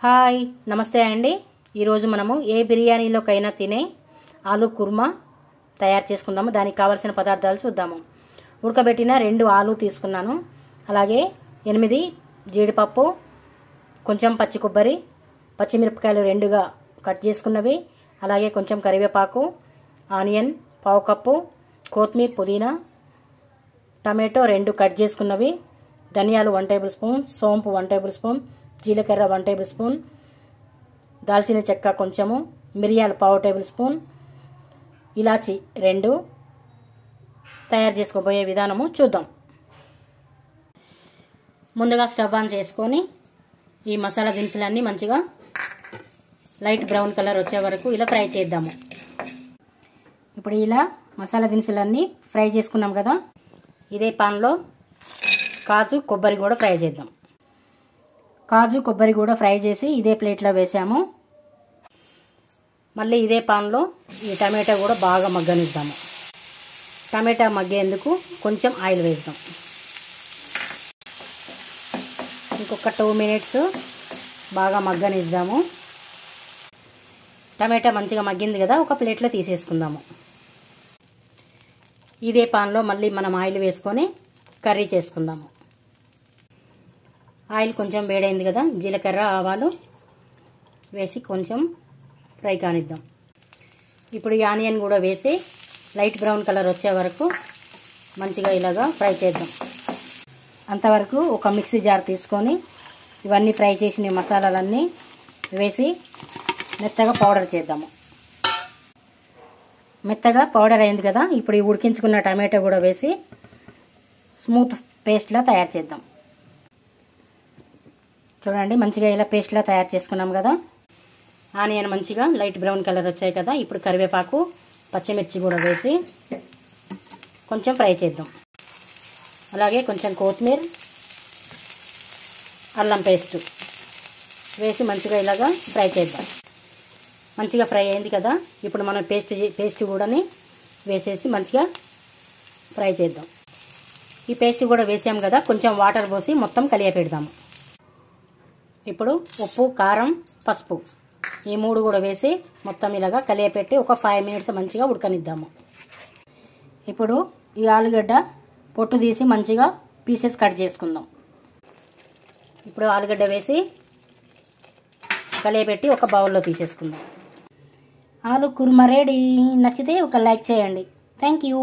Hi నమస్తే అండి. ఈరోజు మనము ఏ బిర్యానీలోకైనా తినే ఆలు కుర్మా తయారు చేసుకుందాము. దానికి కావాల్సిన పదార్థాలు చూద్దాము. ఉడకబెట్టిన 2 ఆలు తీసుకున్నాను. అలాగే 8 జీడిపప్పు, కొంచెం పచ్చి కొబ్బరి, పచ్చిమిరపకాయలు 2గా కట్ చేసుకున్నవి, అలాగే కొంచెం కరివేపాకు, ఆనియన్ పావు కప్పు, కొత్తిమీర, పుదీనా, టమాటో 2 కట్ చేసుకున్నవి, ధనియాలు 1 టేబుల్ స్పూన్, సోంపు 1 టేబుల్ స్పూన్, జీలకర్ర 1 టేబుల్ స్పూన్, దాల్చిన చెక్క కొంచెము, మిరియాలు పావు టేబుల్ స్పూన్, ఇలాచి 2. తయారు చేసుకోబోయే విధానము చూద్దాం. ముందుగా స్టవ్ ఆన్ చేసుకొని ఈ మసాలా దినుసులన్నీ మంచిగా లైట్ బ్రౌన్ కలర్ వచ్చే వరకు ఇలా ఫ్రై చేద్దాము. ఇప్పుడు ఇలా మసాలా దినుసులన్నీ ఫ్రై చేసుకున్నాం కదా, ఇదే పాన్లో కాజు కొబ్బరి కూడా ఫ్రై చేద్దాం. కాజు కొబ్బరి కూడా ఫ్రై చేసి ఇదే ప్లేట్లో వేసాము. మళ్ళీ ఇదే పాన్లో ఈ టమాటా కూడా బాగా మగ్గనిద్దాము. టమాటా మగ్గేందుకు కొంచెం ఆయిల్ వేద్దాం. ఇంకొక 2 మినిట్స్ బాగా మగ్గనిద్దాము. టమాటా మంచిగా మగ్గింది కదా, ఒక ప్లేట్లో తీసేసుకుందాము. ఇదే పాన్లో మళ్ళీ మనం ఆయిల్ వేసుకొని కర్రీ చేసుకుందాము. ఆయిల్ కొంచెం వేడైంది కదా, జీలకర్ర ఆవాలు వేసి కొంచెం ఫ్రై కానిద్దాం. ఇప్పుడు ఈ ఆనియన్ కూడా వేసి లైట్ బ్రౌన్ కలర్ వచ్చే వరకు మంచిగా ఇలాగా ఫ్రై చేద్దాం. అంతవరకు ఒక మిక్సీ జార్ తీసుకొని ఇవన్నీ ఫ్రై చేసిన మసాలాలన్నీ వేసి మెత్తగా పౌడర్ చేద్దాము. మెత్తగా పౌడర్ అయింది కదా, ఇప్పుడు ఈ ఉడికించుకున్న టమాటో కూడా వేసి స్మూత్ పేస్ట్లా తయారు చేద్దాం. చూడండి, మంచిగా ఇలా పేస్ట్లా తయారు చేసుకున్నాం కదా. ఆనియన్ మంచిగా లైట్ బ్రౌన్ కలర్ వచ్చాయి కదా, ఇప్పుడు కరివేపాకు, పచ్చిమిర్చి కూడా వేసి కొంచెం ఫ్రై చేద్దాం. అలాగే కొంచెం కొత్తిమీర, అల్లం పేస్ట్ వేసి మంచిగా ఇలాగా ఫ్రై చేద్దాం. మంచిగా ఫ్రై అయింది కదా, ఇప్పుడు మనం పేస్ట్ కూడా వేసేసి మంచిగా ఫ్రై చేద్దాం. ఈ పేస్ట్ కూడా వేసాం కదా, కొంచెం వాటర్ పోసి మొత్తం కలియపెడదాము. ఇప్పుడు ఉప్పు, కారం, పసుపు ఈ 3 కూడా వేసి మొత్తం ఇలాగా కలియపెట్టి ఒక 5 మినిట్స్ మంచిగా ఉడకనిద్దాము. ఇప్పుడు ఈ ఆలుగడ్డ పొట్టు తీసి మంచిగా పీసెస్ కట్ చేసుకుందాం. ఇప్పుడు ఆలుగడ్డ వేసి కలియపెట్టి ఒక బౌల్లో తీసేసుకుందాం. ఆలు కుర్మా రెడీ. నచ్చితే ఒక లైక్ చేయండి. Thank you.